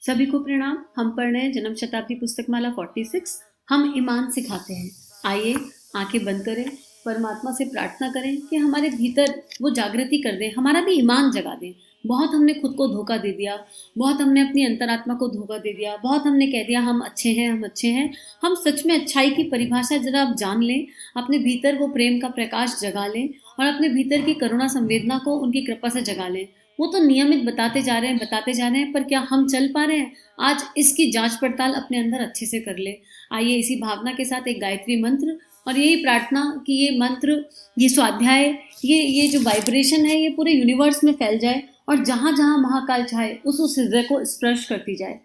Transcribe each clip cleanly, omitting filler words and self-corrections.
सभी को प्रणाम। हम पढ़ रहे हैं जन्म शताब्दी पुस्तक माला 46। हम ईमान सिखाते हैं। आइए आंखें बंद करें, परमात्मा से प्रार्थना करें कि हमारे भीतर वो जागृति कर दे, हमारा भी ईमान जगा दे। बहुत हमने खुद को धोखा दे दिया, बहुत हमने अपनी अंतरात्मा को धोखा दे दिया, बहुत हमने कह दिया हम अच्छे हैं, हम अच्छे हैं। हम सच में अच्छाई की परिभाषा जरा आप जान लें, अपने भीतर वो प्रेम का प्रकाश जगा लें और अपने भीतर की करुणा संवेदना को उनकी कृपा से जगा लें। वो तो नियमित बताते जा रहे हैं, पर क्या हम चल पा रहे हैं? आज इसकी जांच पड़ताल अपने अंदर अच्छे से कर ले। आइए इसी भावना के साथ एक गायत्री मंत्र और यही प्रार्थना कि ये मंत्र, ये स्वाध्याय, ये जो वाइब्रेशन है ये पूरे यूनिवर्स में फैल जाए और जहाँ जहाँ महाकाल चाहे उस हृदय को स्पर्श करती जाए।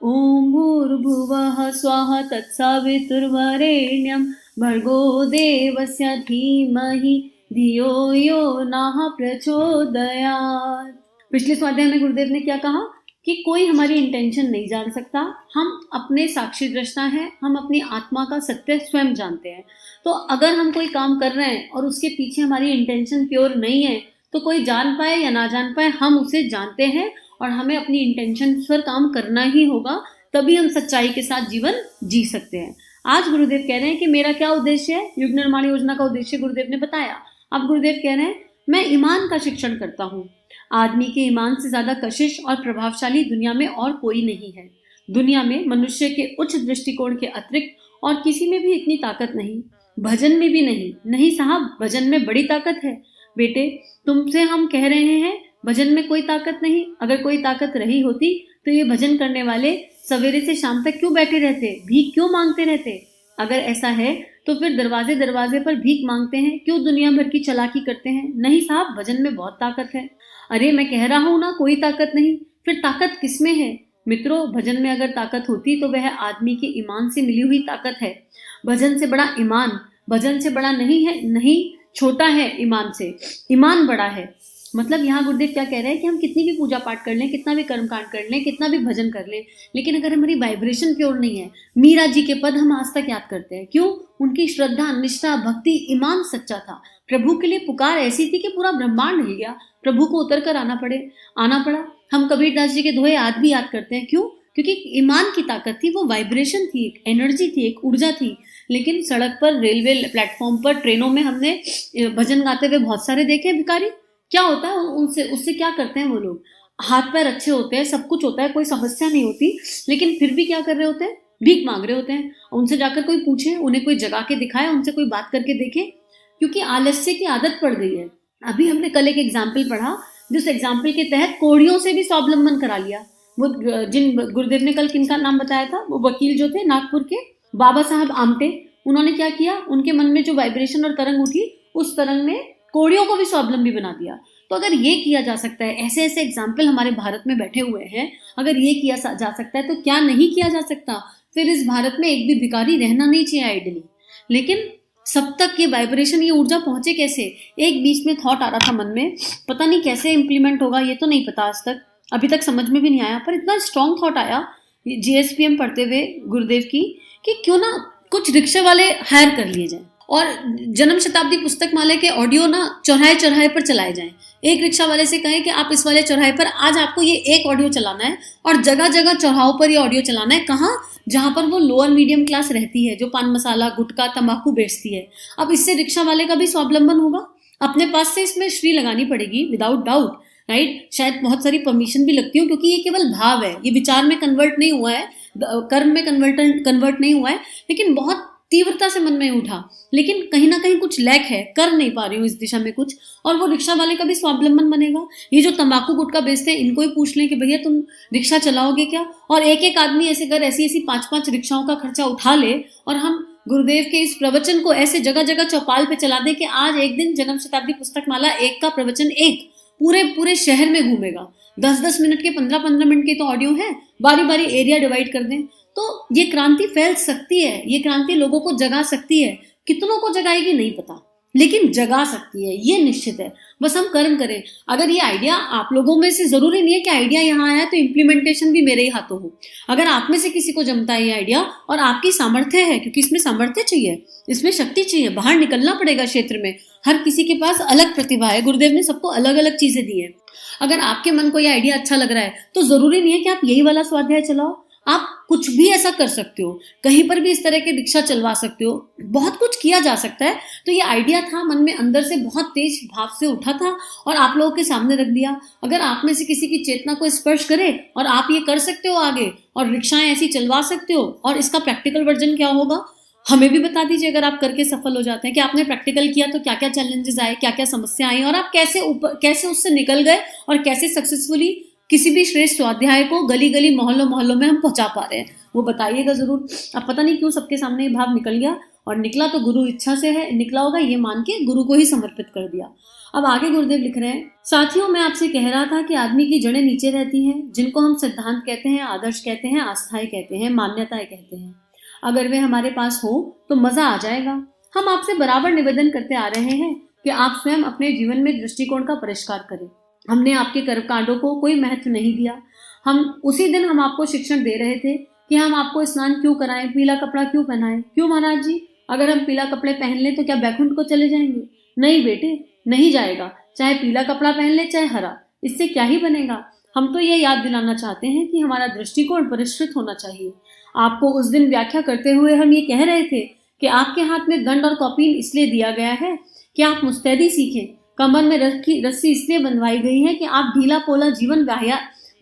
ओम भूर्भुवः स्वः तत्सवितुर्वरेण्यं भर्गो देवस्य धीमहि धियो यो नः प्रचोदयात्। पिछले स्वाध्याय में गुरुदेव ने क्या कहा कि कोई हमारी इंटेंशन नहीं जान सकता, हम अपने साक्षी दृष्टा हैं, हम अपनी आत्मा का सत्य स्वयं जानते हैं। तो अगर हम कोई काम कर रहे हैं और उसके पीछे हमारी इंटेंशन प्योर नहीं है तो कोई जान पाए या ना जान पाए, हम उसे जानते हैं और हमें अपनी इंटेंशन पर काम करना ही होगा, तभी हम सच्चाई के साथ जीवन जी सकते हैं। आज गुरुदेव कह रहे हैं कि मेरा क्या उद्देश्य है, युग निर्माण योजना का उद्देश्य गुरुदेव ने बताया। अब गुरुदेव कह रहे हैं मैं ईमान का शिक्षण करता हूँ। आदमी के ईमान से ज्यादा कशिश और प्रभावशाली दुनिया में और कोई नहीं है। दुनिया में मनुष्य के उच्च दृष्टिकोण के अतिरिक्त और किसी में भी इतनी ताकत नहीं, भजन में भी नहीं। नहीं साहब, भजन में बड़ी ताकत है। बेटे तुमसे हम कह रहे हैं भजन में कोई ताकत नहीं। अगर कोई ताकत रही होती तो ये भजन करने वाले सवेरे से शाम तक क्यों बैठे रहते, भीख क्यों मांगते रहते? अगर ऐसा है तो फिर दरवाजे दरवाजे पर भीख मांगते हैं, क्यों दुनिया भर की चालाकी करते हैं? नहीं साहब, भजन में बहुत ताकत है। अरे मैं कह रहा हूं ना कोई ताकत नहीं, फिर ताकत किसमें है? मित्रों, भजन में अगर ताकत होती तो वह आदमी के ईमान से मिली हुई ताकत है। भजन से बड़ा ईमान, भजन से बड़ा नहीं है, नहीं छोटा है ईमान से, ईमान बड़ा है। मतलब यहाँ गुरुदेव क्या कह रहे हैं कि हम कितनी भी पूजा पाठ कर लें, कितना भी कर्मकांड कर लें, कितना भी भजन कर लें, लेकिन अगर हमारी वाइब्रेशन प्योर नहीं है। मीरा जी के पद हम आज तक याद करते हैं, क्यों? उनकी श्रद्धा, निष्ठा, भक्ति, ईमान सच्चा था। प्रभु के लिए पुकार ऐसी थी कि पूरा ब्रह्मांड हिल गया, प्रभु को उतर कर आना पड़ा। हम कबीरदास जी के दोहे आज भी याद करते हैं, क्यों? क्योंकि ईमान की ताकत थी, वो वाइब्रेशन थी, एक एनर्जी थी, एक ऊर्जा थी। लेकिन सड़क पर, रेलवे प्लेटफॉर्म पर, ट्रेनों में हमने भजन गाते हुए बहुत सारे देखे भिखारी। क्या होता है उससे क्या करते हैं वो लोग? हाथ पैर अच्छे होते हैं, सब कुछ होता है, कोई समस्या नहीं होती, लेकिन फिर भी क्या कर रहे होते हैं? भीख मांग रहे होते हैं। उनसे जाकर कोई पूछे, उन्हें कोई जगा के दिखाए, उनसे कोई बात करके देखे, क्योंकि आलस्य की आदत पड़ गई है। अभी हमने कल एक एग्जाम्पल पढ़ा, जिस एग्जाम्पल के तहत कोढ़ियों से भी स्वावलंबन करा लिया। वो जिन गुरुदेव ने कल किनका नाम बताया था, वो वकील जो थे नागपुर के, बाबा साहब आमटे, उन्होंने क्या किया? उनके मन में जो वाइब्रेशन और तरंग उठी, उस तरंग ने कोढ़ियों को भी स्वावलंबी बना दिया। तो अगर ये किया जा सकता है, ऐसे ऐसे एग्जाम्पल हमारे भारत में बैठे हुए हैं, अगर ये किया जा सकता है तो क्या नहीं किया जा सकता? फिर इस भारत में एक भी भिखारी रहना नहीं चाहिए आइडली। लेकिन सब तक ये वाइब्रेशन, ये ऊर्जा पहुंचे कैसे? एक बीच में थॉट आ रहा था मन में, पता नहीं कैसे इंप्लीमेंट होगा, ये तो नहीं पता आज तक, अभी तक समझ में भी नहीं आया, पर इतना स्ट्रॉन्ग थॉट आया जीएसपीएम पढ़ते हुए गुरुदेव की, कि क्यों ना कुछ रिक्शा वाले हायर कर लिए जाए और जन्म शताब्दी पुस्तक माला के ऑडियो ना चौराहे चौराहे पर चलाए जाएं। एक रिक्शा वाले से कहें कि आप इस वाले चौराहे पर आज आपको ये एक ऑडियो चलाना है और जगह जगह चौराहों पर ये ऑडियो चलाना है। कहाँ? जहां पर वो लोअर मीडियम क्लास रहती है, जो पान मसाला, गुटखा, तंबाकू बेचती है। अब इससे रिक्शा वाले का भी स्वावलंबन होगा। अपने पास से इसमें श्री लगानी पड़ेगी विदाउट डाउट, राइट? शायद बहुत सारी परमिशन भी लगती हो, क्योंकि ये केवल भाव है, ये विचार में कन्वर्ट नहीं हुआ है, कर्म में कन्वर्ट नहीं हुआ है, लेकिन बहुत तीव्रता से मन में उठा। लेकिन कहीं ना कहीं कुछ लैक है, कर नहीं पा रही हूँ इस दिशा में कुछ, और वो रिक्शा वाले का भी स्वावलंबन बनेगा। ये जो तंबाकू गुटखा बेचते हैं, इनको ही पूछ लें कि भैया तुम रिक्शा चलाओगे क्या? और एक एक आदमी ऐसे कर ऐसी 5-5 रिक्शाओं का खर्चा उठा ले और हम गुरुदेव के इस प्रवचन को ऐसे जगह जगह चौपाल पे चला दे कि आज एक दिन जन्म शताब्दी पुस्तक माला 1 का प्रवचन पूरे शहर में घूमेगा। 10-10 मिनट के, 15-15 मिनट के तो ऑडियो है, बारी बारी एरिया डिवाइड कर दें तो ये क्रांति फैल सकती है। ये क्रांति लोगों को जगा सकती है। कितनों को जगाएगी नहीं पता, लेकिन जगा सकती है, ये निश्चित है। बस हम कर्म करें। अगर ये आइडिया आप लोगों में से, जरूरी नहीं है कि आइडिया यहाँ आया तो इम्प्लीमेंटेशन भी मेरे ही हाथों हो। अगर आप में से किसी को जमता है ये आइडिया और आपकी सामर्थ्य है, क्योंकि इसमें सामर्थ्य चाहिए, इसमें शक्ति चाहिए, बाहर निकलना पड़ेगा क्षेत्र में। हर किसी के पास अलग प्रतिभा है, गुरुदेव ने सबको अलग अलग चीजें दी है। अगर आपके मन को यह आइडिया अच्छा लग रहा है तो जरूरी नहीं है कि आप यही वाला स्वाध्याय चलाओ, आप कुछ भी ऐसा कर सकते हो, कहीं पर भी इस तरह के दीक्षा चलवा सकते हो, बहुत कुछ किया जा सकता है। तो ये आइडिया था मन में, अंदर से बहुत तेज भाव से उठा था और आप लोगों के सामने रख दिया। अगर आप में से किसी की चेतना को स्पर्श करे और आप ये कर सकते हो आगे और रिक्शाएं ऐसी चलवा सकते हो, और इसका प्रैक्टिकल वर्जन क्या होगा हमें भी बता दीजिए। अगर आप करके सफल हो जाते हैं कि आपने प्रैक्टिकल किया तो क्या क्या चैलेंजेस आए, क्या क्या समस्या आई और आप कैसे उससे निकल गए और कैसे सक्सेसफुली किसी भी श्रेष्ठ स्वाध्याय को गली गली मोहल्लों मोहल्लों में हम पहुंचा पा रहे हैं, वो बताइएगा जरूर। अब पता नहीं क्यों सबके सामने ये भाव निकल गया, और निकला तो गुरु इच्छा से है, निकला होगा ये मान के गुरु को ही समर्पित कर दिया। अब आगे गुरुदेव लिख रहे हैं, साथियों मैं आपसे कह रहा था कि आदमी की जड़ें नीचे रहती हैं, जिनको हम सिद्धांत कहते हैं, आदर्श कहते हैं, आस्थाएं कहते हैं, मान्यताएं कहते हैं। अगर वे हमारे पास हो तो मजा आ जाएगा। हम आपसे बराबर निवेदन करते आ रहे हैं कि आप स्वयं अपने जीवन में दृष्टिकोण का परिष्कार करें। हमने आपके कर्मकांडों को कोई महत्व नहीं दिया। उसी दिन हम आपको शिक्षण दे रहे थे कि हम आपको स्नान क्यों कराएं, पीला कपड़ा क्यों पहनाएं। क्यों महाराज जी, अगर हम पीला कपड़े पहन लें तो क्या बैकुंठ को चले जाएंगे? नहीं बेटे, नहीं जाएगा। चाहे पीला कपड़ा पहन ले चाहे हरा, इससे क्या ही बनेगा। हम तो ये याद दिलाना चाहते हैं कि हमारा दृष्टिकोण परिष्कृत होना चाहिए। आपको उस दिन व्याख्या करते हुए हम ये कह रहे थे कि आपके हाथ में दंड और कॉपी इसलिए दिया गया है कि आप मुस्तैदी सीखें। कमर में रस्सी इसलिए बंधवाई गई है कि आप ढीला पोला जीवन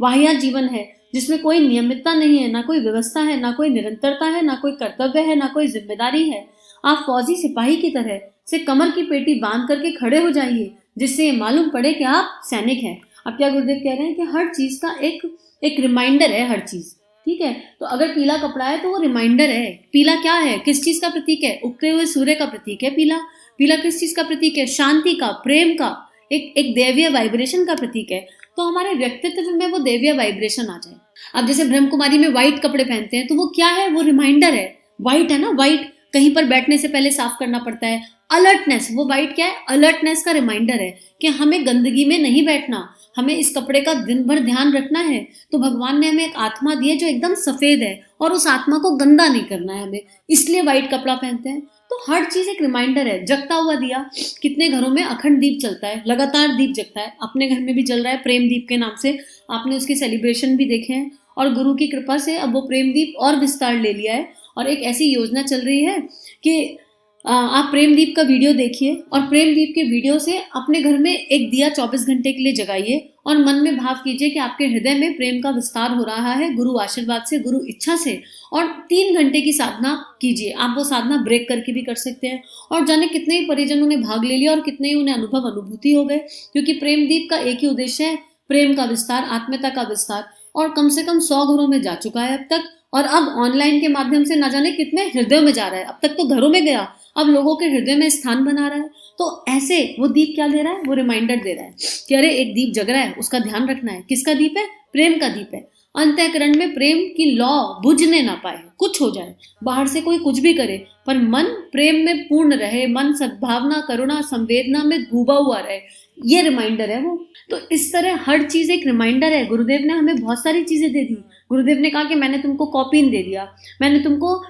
वाहियात जीवन है, जिसमें कोई नियमितता नहीं है, ना कोई व्यवस्था है, ना कोई निरंतरता है, ना कोई कर्तव्य है, ना कोई जिम्मेदारी है। आप फौजी सिपाही की तरह से कमर की पेटी बांध करके खड़े हो जाइए, जिससे ये मालूम पड़े कि आप सैनिक हैं। अब क्या गुरुदेव कह रहे हैं कि हर चीज का एक रिमाइंडर है, हर चीज ठीक है। तो अगर पीला कपड़ा है तो वो रिमाइंडर है। पीला क्या है, किस चीज का प्रतीक है? उगते हुए सूर्य का प्रतीक है पीला। पीला किस चीज का प्रतीक है? शांति का, प्रेम का, एक दैवीय वाइब्रेशन का प्रतीक है। तो हमारे व्यक्तित्व में वो दैवीय वाइब्रेशन आ जाए। अब जैसे ब्रह्म कुमारी में व्हाइट कपड़े पहनते हैं तो वो क्या है? वो रिमाइंडर है। व्हाइट है ना, व्हाइट कहीं पर बैठने से पहले साफ करना पड़ता है। अलर्टनेस, वो व्हाइट क्या है? अलर्टनेस का रिमाइंडर है कि हमें गंदगी में नहीं बैठना, हमें इस कपड़े का दिन भर ध्यान रखना है। तो भगवान ने हमें एक आत्मा दी है जो एकदम सफेद है, और उस आत्मा को गंदा नहीं करना है हमें, इसलिए व्हाइट कपड़ा पहनते हैं। तो हर चीज एक रिमाइंडर है। जगता हुआ दिया, कितने घरों में अखंड दीप चलता है, लगातार दीप जगता है। अपने घर में भी जल रहा है प्रेम दीप के नाम से, आपने उसके सेलिब्रेशन भी देखे हैं। और गुरु की कृपा से अब वो प्रेम दीप और विस्तार ले लिया है, और एक ऐसी योजना चल रही है कि आप प्रेम दीप का वीडियो देखिए, और प्रेम दीप के वीडियो से अपने घर में एक दिया 24 घंटे के लिए जगाइए, और मन में भाव कीजिए कि आपके हृदय में प्रेम का विस्तार हो रहा है गुरु आशीर्वाद से, गुरु इच्छा से। और 3 घंटे की साधना कीजिए। आप वो साधना ब्रेक करके भी कर सकते हैं, और जाने कितने ही परिजनों ने भाग ले लिया और कितने ही उन्हें अनुभूति हो गए। क्योंकि प्रेम दीप का एक ही उद्देश्य है, प्रेम का विस्तार, आत्मीयता का विस्तार। और कम से कम 100 घरों में जा चुका है अब तक, और अब ऑनलाइन के माध्यम से ना जाने कितने हृदयों में जा रहा है। अब तक तो घरों में गया, अब लोगों के हृदय में स्थान बना रहा है। तो ऐसे वो दीप क्या दे रहा है? वो रिमाइंडर दे रहा है कि अरे एक दीप जग रहा है, उसका ध्यान रखना है। किसका दीप है? प्रेम का दीप है। अंतःकरण में प्रेम की लौ बुझने ना पाए, कुछ हो जाए, बाहर से कोई कुछ भी करे, पर मन प्रेम में पूर्ण रहे, मन सद्भावना, करुणा, संवेदना में डूबा हुआ रहे। ये रिमाइंडर है वो। तो इस तरह हर चीज एक रिमाइंडर है। गुरुदेव ने हमें बहुत सारी चीजें दे दी। गुरुदेव ने कहा कि मैंने तुमको कॉपीन दे दिया, मैंने तुमको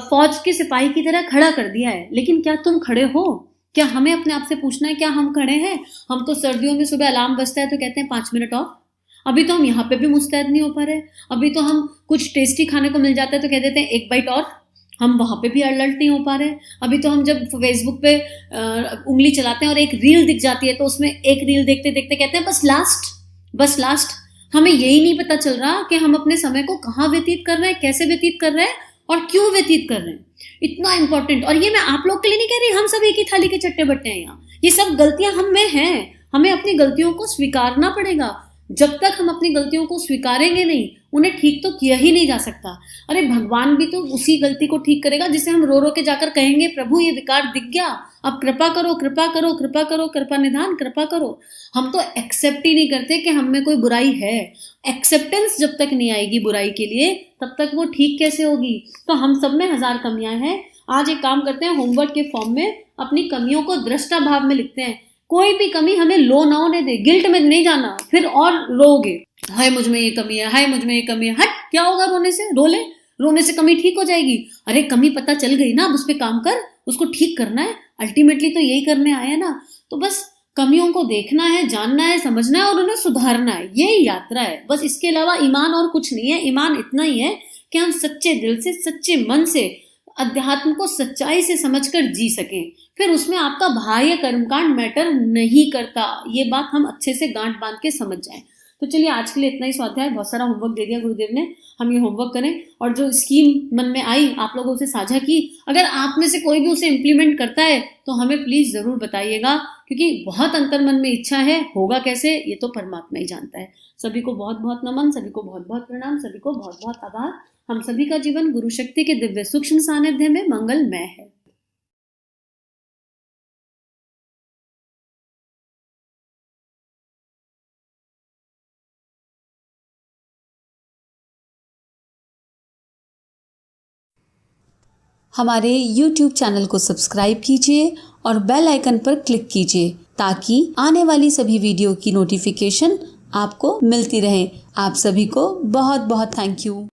फौज के सिपाही की तरह खड़ा कर दिया है, लेकिन क्या तुम खड़े हो? क्या हमें अपने आप से पूछना है, क्या हम खड़े हैं? हम तो सर्दियों में सुबह अलार्म बजता है तो कहते हैं 5 मिनट और। अभी तो हम यहाँ पे भी मुस्तैद नहीं हो पा रहे। अभी तो हम कुछ टेस्टी खाने को मिल जाता है तो कह देते हैं 1 बाइट और, हम वहां पे भी अलर्ट नहीं हो पा रहे। अभी तो हम जब फेसबुक पे उंगली चलाते हैं और एक रील दिख जाती है तो उसमें एक रील देखते देखते कहते हैं बस लास्ट। हमें यही नहीं पता चल रहा कि हम अपने समय को कहाँ व्यतीत कर रहे हैं, कैसे व्यतीत कर रहे हैं और क्यों व्यतीत कर रहे हैं। इतना इंपॉर्टेंट। और ये मैं आप लोग के लिए नहीं कह रही, हम सब एक ही थाली के चट्टे बट्टे हैं यहाँ। ये सब गलतियां हम में हैं, हमें अपनी गलतियों को स्वीकारना पड़ेगा। जब तक हम अपनी गलतियों को स्वीकारेंगे नहीं, उन्हें ठीक तो किया ही नहीं जा सकता। अरे भगवान भी तो उसी गलती को ठीक करेगा जिसे हम रो रो के जाकर कहेंगे, प्रभु ये विकार दिख गया, अब कृपा करो, कृपा करो, कृपा करो, कृपा निधान, कृपा करो। हम तो एक्सेप्ट ही नहीं करते कि हम में कोई बुराई है। एक्सेप्टेंस जब तक नहीं आएगी बुराई के लिए, तब तक वो ठीक कैसे होगी? तो हम सब में 1000 कमियां हैं। आज एक काम करते हैं, होमवर्क के फॉर्म में अपनी कमियों को दृष्टा भाव में लिखते हैं। कोई भी कमी हमें लो ना होने दे, गिल्ट में नहीं जाना, फिर और रोगे, हाय मुझ में ये कमी है, हाय मुझ में ये कमी है। हट, क्या होगा रोने से? रो ले, रोने से कमी ठीक हो जाएगी। अरे कमी पता चल गई ना, अब उस पर काम कर, उसको ठीक करना है, अल्टीमेटली तो यही करने आए हैं ना। तो बस कमियों को देखना है, जानना है, समझना है और उन्हें सुधारना है, यही यात्रा है बस। इसके अलावा ईमान और कुछ नहीं है। ईमान इतना ही है कि हम सच्चे दिल से, सच्चे मन से अध्यात्म को सच्चाई से समझकर जी सकें। फिर उसमें आपका बाह्य कर्मकांड मैटर नहीं करता, ये बात हम अच्छे से गांठ बांध के समझ जाएं। तो चलिए आज के लिए इतना ही स्वाध्याय, बहुत सारा होमवर्क दे दिया गुरुदेव ने, हम ये होमवर्क करें। और जो स्कीम मन में आई आप लोगों से साझा की, अगर आप में से कोई भी उसे इम्प्लीमेंट करता है तो हमें प्लीज जरूर बताइएगा, क्योंकि बहुत अंतर मन में इच्छा है, होगा कैसे ये तो परमात्मा ही जानता है। सभी को बहुत बहुत नमन, सभी को बहुत बहुत प्रणाम, सभी को बहुत बहुत आभार। हम सभी का जीवन गुरु शक्ति के दिव्य सूक्ष्म सानिध्य में मंगलमय है। हमारे YouTube चैनल को सब्सक्राइब कीजिए और बेल आइकन पर क्लिक कीजिए ताकि आने वाली सभी वीडियो की नोटिफिकेशन आपको मिलती रहे। आप सभी को बहुत बहुत थैंक यू।